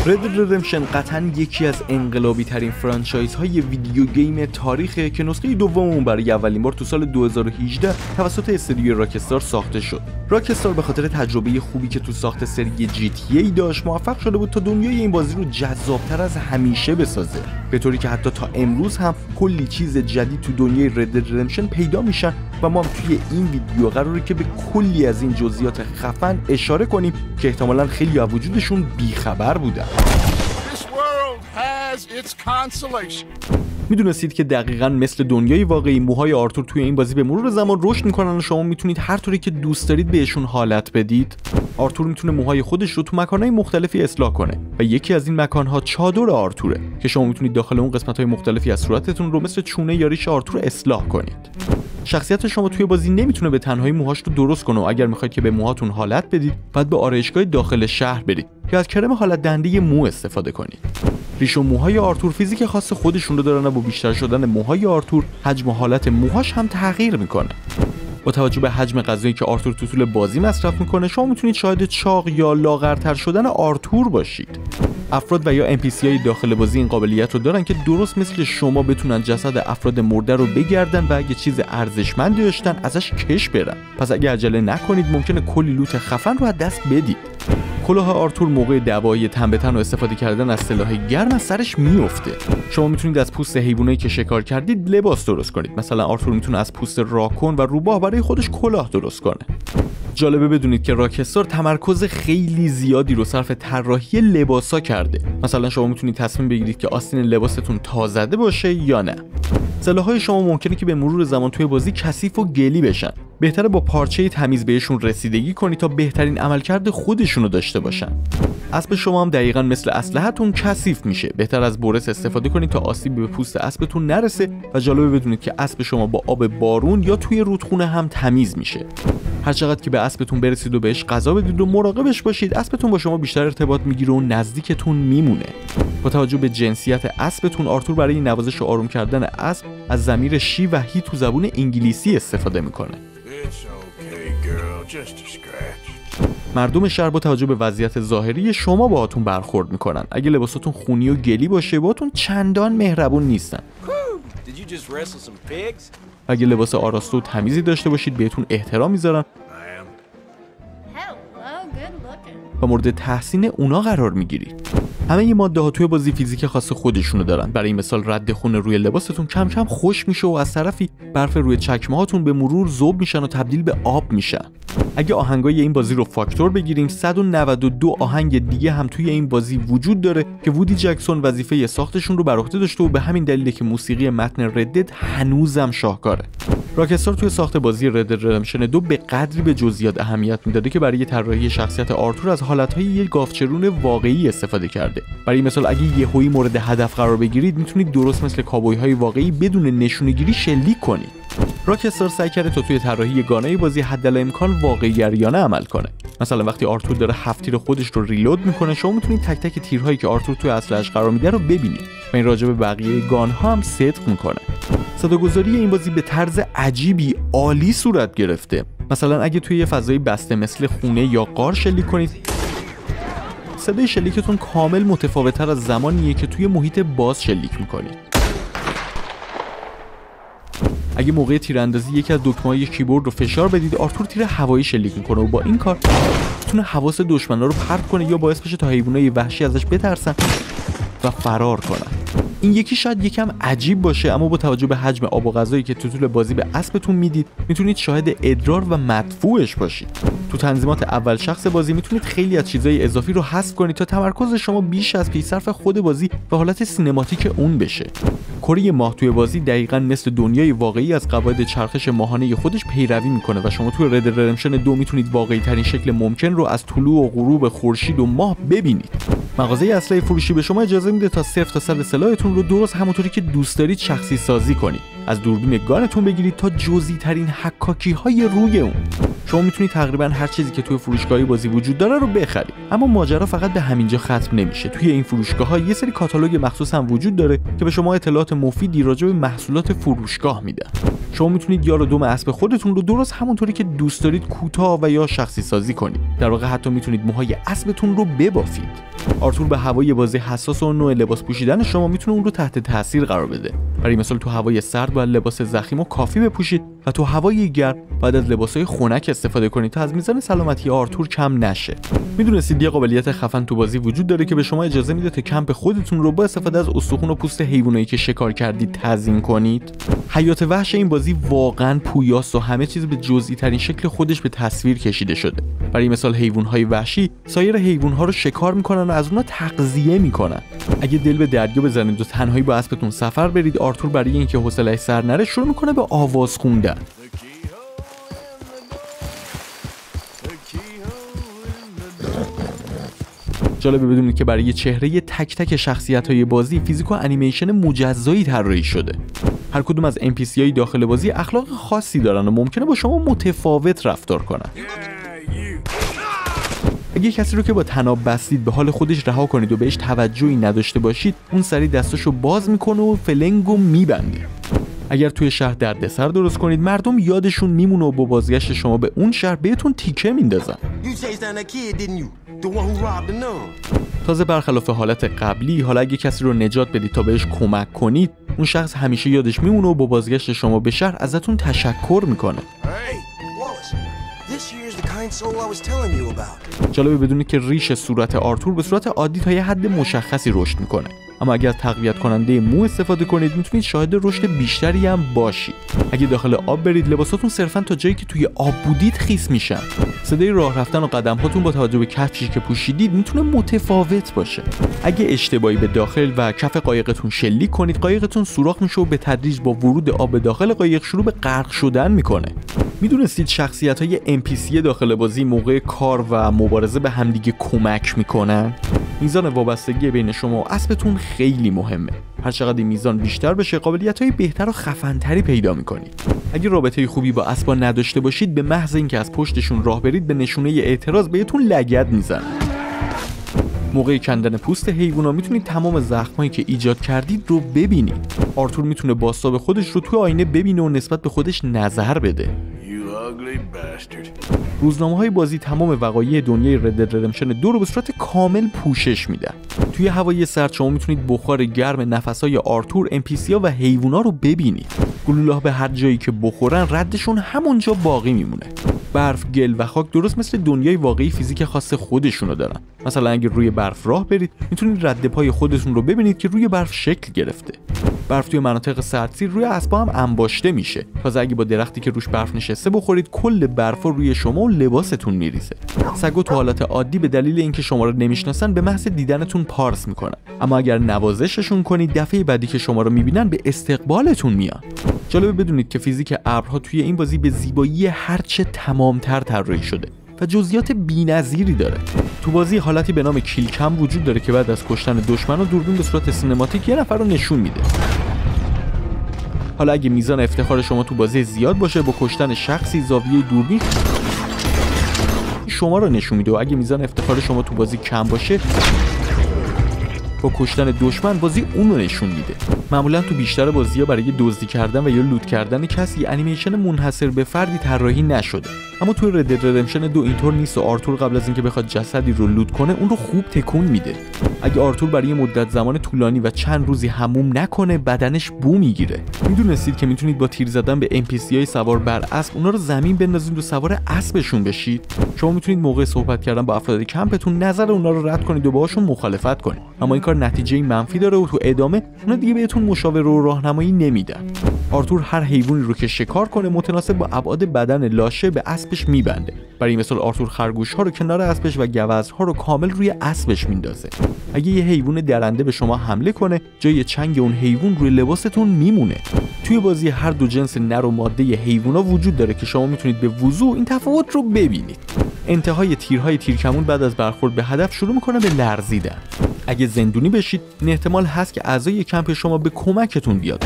Red Dead Redemption قطعاً یکی از انقلابی ترین فرانچایز های ویدیو گیم تاریخه که نسخه دوم اون برای اولین بار تو سال 2018 توسط استودیوی راکستار ساخته شد. راکستار به خاطر تجربه خوبی که تو ساخت سری GTA داشت موفق شده بود تا دنیای این بازی رو جذابتر از همیشه بسازه، به طوری که حتی تا امروز هم کلی چیز جدید تو دنیای Red Dead Redemption پیدا میشن و ما هم توی این ویدیو قراره که به کلی از این جزئیات خفن اشاره کنیم که احتمالاً خیلی از وجودشون بیخبر بودن. میدونستید که دقیقاً مثل دنیای واقعی موهای آرتور توی این بازی به مرور زمان رشد میکنن و شما میتونید هر طوری که دوست دارید بهشون حالت بدید؟ آرتور میتونه موهای خودش رو تو مکانهای مختلفی اصلاح کنه و یکی از این مکانها چادر آرتوره که شما میتونید داخل اون قسمت‌های مختلفی از صورتتون رو مثل چونه یا ریش آرتور اصلاح کنید. شخصیت شما توی بازی نمیتونه به تنهایی موهاش رو درست کنه و اگر میخواید که به موهاتون حالت بدید باید به آرایشگاه داخل شهر برید که از کرم حالت دهنده مو استفاده کنید. ریش و موهای آرتور فیزیک خاص خودشون رو دارن و با بیشتر شدن موهای آرتور حجم و حالت موهاش هم تغییر میکنه. با توجه به حجم غذایی که آرتور تو طول بازی مصرف میکنه شما میتونید شاهد چاق یا لاغرتر شدن آرتور باشید. افراد و یا NPC های داخل بازی این قابلیت رو دارن که درست مثل شما بتونن جسد افراد مرده رو بگردن و اگه چیز ارزشمندی داشتن ازش کش برن. پس اگه عجله نکنید ممکنه کلی لوت خفن رو از دست بدید. کلاه آرتور موقع دعوای تن به تن و استفاده کردن از سلاح گرم از سرش میفته. شما میتونید از پوست حیوانایی که شکار کردید لباس درست کنید. مثلا آرتور میتونه از پوست راکون و روباه برای خودش کلاه درست کنه. جالبه بدونید که راکستار تمرکز خیلی زیادی رو صرف طراحی لباسا کرده. مثلا شما میتونید تصمیم بگیرید که آستین لباستون تازده باشه یا نه. سلاح‌های شما ممکنه که به مرور زمان توی بازی کثیف و گلی بشن. بهتره با پارچه تمیز بهشون رسیدگی کنید تا بهترین عملکرد خودشونو داشته باشن. اسب شما هم دقیقاً مثل اسلحه‌تون کثیف میشه. بهتر از برس استفاده کنید تا آسیب به پوست اسبتون نرسه و جالبه بدونید که اسب شما با آب بارون یا توی رودخونه هم تمیز میشه. هر چقدر که به اسبتون برسید و بهش غذا بدید و مراقبش باشید اسبتون با شما بیشتر ارتباط میگیره و نزدیکتون میمونه. با توجه به جنسیت اسبتون آرتور برای نوازش و آروم کردن اسب از ضمیر شی و هی تو زبون انگلیسی استفاده میکنه. مردم شهر با توجه به وضعیت ظاهری شما باهاتون برخورد میکنن. اگه لباساتون خونی و گلی باشه باهاتون چندان مهربون نیستن. اگه لباس آراسته و تمیزی داشته باشید بهتون احترام میذارن و مورد تحسین اونا قرار میگیرید. همه این ماده ها توی بازی فیزیک خاص خودشونو دارن. برای این مثال رد خون روی لباستون کم کم خوش میشه و از طرفی برف روی چکمه هاتون به مرور ذوب میشن و تبدیل به آب میشن. اگه آهنگای این بازی رو فاکتور بگیریم 192 آهنگ دیگه هم توی این بازی وجود داره که وودی جکسون وظیفه ساختشون رو بر عهده داشته و به همین دلیله که موسیقی متن ردد هنوزم شاهکاره. راکستار توی ساخت بازی Red Dead Redemption 2 به قدری به جزئیات اهمیت میداده که برای طراحی شخصیت آرتور از حالتهای یک گاوچرون واقعی استفاده کرده. برای مثال اگه یهویی مورد هدف قرار بگیرید میتونید درست مثل کاوبوی‌های واقعی بدون نشونه‌گیری شلیک کنید. راکستار سعی کرده تا توی طراحی گانه بازی حداقل‌امکان واقعی‌گرایانه عمل کنه. مثلا وقتی آرتور داره 7 تیر خودش رو ریلود میکنه شما میتونید تک تک تیرهایی که آرتور توی اسلحه‌اش قرار میده رو ببینید و این راجع به بقیه گان‌ها هم صدق میکنه. صداگذاری این بازی به طرز عجیبی عالی صورت گرفته. مثلا اگه توی یه فضای بسته مثل خونه یا غار شلیک کنید صدای شلیکتون کامل متفاوت‌تر از زمانیه که توی محیط باز شلیک میکنید. اگه موقع تیراندازی یکی از دکمه‌های کیبورد رو فشار بدید آرتور تیر هوایی شلیک میکنه و با این کار میتونه حواس دشمنا رو پرت کنه یا باعث بشه تا حیوانای وحشی ازش بترسن و فرار کنن. این یکی شاید یکم عجیب باشه اما با توجه به حجم آب و غذایی که تو طول بازی به اسبتون میدید میتونید شاهد ادرار و مدفوعش باشید. تو تنظیمات اول شخص بازی میتونید خیلی از چیزای اضافی رو حذف کنید تا تمرکز شما بیش از پیش‌صرف خود بازی به حالت سینماتیک اون بشه. کره ماه توی بازی دقیقاً مثل دنیای واقعی از قواعد چرخش ماهانه خودش پیروی میکنه و شما توی Red Dead Redemption 2 میتونید واقعی ترین شکل ممکن رو از طلوع و غروب خورشید و ماه ببینید. مغازه اسلحه فروشی به شما اجازه میده تا 0 تا 100 سلاحتون رو درست همونطوری که دوست دارید شخصی سازی کنید. از دوربین گانتون بگیرید تا جزئی ترین حکاکی های روی اون. شما میتونید تقریبا هر چیزی که توی فروشگاه بازی وجود داره رو بخرید. اما ماجرا فقط به همینجا ختم نمیشه. توی این فروشگاه‌ها یه سری کاتالوگ مخصوص هم وجود داره که به شما اطلاعات مفیدی راجع به محصولات فروشگاه میده. شما میتونید یار و دم اسب خودتون رو درست همونطوری که دوست دارید کوتاه و یا شخصی سازی کنید. در واقع حتی میتونید موهای اسبتون رو ببافید. آرتور به هوای بازی حساس و نوع لباس پوشیدن شما میتونه اون رو تحت تاثیر قرار بده. برای مثال تو هوای سرد باید لباس ضخیم و کافی بپوشید و تو هوای گرم باید از لباسای خنک استفاده کنید تا از میزان سلامتی آرتور کم نشه. میدونستید یه قابلیت خفن تو بازی وجود داره که به شما اجازه میده تا کمپ خودتون رو با استفاده از استخوان و پوست حیوانایی که شکار کردید تزیین کنید؟ حیات وحش این بازی واقعا پویاست و همه چیز به جزئی ترین شکل خودش به تصویر کشیده شده. برای مثال حیوانهای وحشی سایر حیوانها رو شکار میکنن و از اونها تغذیه میکنن. اگه دل به دریا بزنید و تنهایی با اسبتون سفر برید، آرتور برای اینکه حوصله‌اش سر نره شروع میکنه به آواز خوندن. جالبه بدونید که برای چهره تک تک شخصیت‌های بازی فیزیک و انیمیشن مجزایی طراحی شده. هر کدوم از NPC‌های داخل بازی اخلاق خاصی دارن و ممکنه با شما متفاوت رفتار کنن. اگه کسی رو که با طناب بستید به حال خودش رها کنید و بهش توجهی نداشته باشید، اون سری دستاشو باز میکنه و فلنگو میبنده. اگر توی شهر دردسر درست کنید، مردم یادشون میمونه و با بازگشت شما به اون شهر بهتون تیکه میندازن. تازه برخلاف حالت قبلی، حالا اگه کسی رو نجات بدید تا بهش کمک کنید، اون شخص همیشه یادش میمونه و با بازگشت شما به شهر ازتون تشکر میکنه. جالبه بدونید که ریش صورت آرتور به صورت عادی تا یه حد مشخصی رشد میکنه، اما اگر از تقویت کننده مو استفاده کنید میتونید شاهد رشد بیشتری هم باشید. اگه داخل آب برید، لباساتون صرفا تا جایی که توی آب بودید خیس میشن. صدای راه رفتن و قدم هاتون با توجه به کفشی که پوشیدید میتونه متفاوت باشه. اگه اشتباهی به داخل و کف قایقتون شلیک کنید، قایقتون سوراخ میشه و به تدریج با ورود آب به داخل قایق شروع به غرق شدن میکنه. میدونستید شخصیت‌های NPC داخل بازی موقع کار و مبارزه به همدیگه کمک میکنن؟ میزان وابستگی بین شما و اسبتون خیلی مهمه. هر چقدر این میزان بیشتر بشه، قابلیت‌های بهتر و خفن‌تری پیدا میکنید. اگه رابطه خوبی با اسبا نداشته باشید، به محض اینکه از پشتشون راه برید به نشونه اعتراض بهتون لگد میزنن. موقع کندن پوست حیوونا میتونید تمام زخمایی که ایجاد کردید رو ببینید. آرتور میتونه بازتاب خودش رو توی آینه ببینه و نسبت به خودش نظر بده. روزنامه‌های بازی تمام وقایع دنیای رد دد ردمپشن 2 رو به صورت کامل پوشش میدن. توی هوای سرد شما میتونید بخار گرم نفس‌های آرتور، NPC‌ها و حیوونا رو ببینید. گلوله‌ها به هر جایی که بخورن ردشون همونجا باقی میمونه. برف، گل و خاک درست مثل دنیای واقعی فیزیک خاص خودشونو دارن. مثلا اگه روی برف راه برید، میتونید رد پای خودتون رو ببینید که روی برف شکل گرفته. برف توی مناطق سردسیر روی اسبا هم انباشته میشه. تازه اگه با درختی که روش برف نشسته بخورید، کل برف روی شما و لباستون میریزه. سگا تو حالت عادی به دلیل اینکه شما رو نمیشناسن به محض دیدنتون پارس میکنن، اما اگر نوازششون کنید، دفعه بعدی که شما رو میبینن به استقبالتون میان. جالبه بدونید که فیزیک ابرها توی این بازی به زیبایی هرچه تمامتر طراحی شده و جزئیات بی‌نظیری داره. تو بازی حالتی به نام کیل کم وجود داره که بعد از کشتن دشمن و دوربین به صورت سینماتیک یه نفر رو نشون میده. حالا اگه میزان افتخار شما تو بازی زیاد باشه، با کشتن شخصی زاویه دوربین شما رو نشون میده، و اگه میزان افتخار شما تو بازی کم باشه، با کشتن دشمن بازی اون رو نشون میده. معمولا تو بیشتر بازی‌ها برای دزدی کردن و یا لوت کردن کسی انیمیشن منحصر به فردی طراحی نشده، اما توی رد دد ردمپشن 2 اینطور نیست و آرتور قبل از اینکه بخواد جسدی رو لوت کنه اون رو خوب تکون میده. اگه آرتور برای مدت زمان طولانی و چند روزی حموم نکنه، بدنش بو میگیره. میدونستید که میتونید با تیر زدن به NPC‌های سوار بر اسب اونا رو زمین بندازید و سوار اسبشون بشید؟ شما میتونید موقع صحبت کردن با افراد کمپتون نظر اونا رو رد کنید و باهاشون مخالفت کنید، اما این کار نتیجه منفی داره و تو ادامه اونا دیگه بهتون مشاوره و راهنمایی نمیدن. آرتور هر حیوانی رو که شکار کنه متناسب با ابعاد بدن لاشه به اسبش میبنده. برای مثال آرتور خرگوش‌ها رو کنار اسبش و گوزن‌ها رو کامل روی اسبش میندازه. اگه یه حیوان درنده به شما حمله کنه، جای چنگ اون حیوان روی لباستون میمونه. توی بازی هر دو جنس نر و ماده حیونا وجود داره که شما میتونید به وضوح این تفاوت رو ببینید. انتهای تیرهای تیرکمون بعد از برخورد به هدف شروع میکنه به لرزیدن. اگه زندونی بشید، این احتمال هست که اعضای کمپ شما به کمکتون بیاد.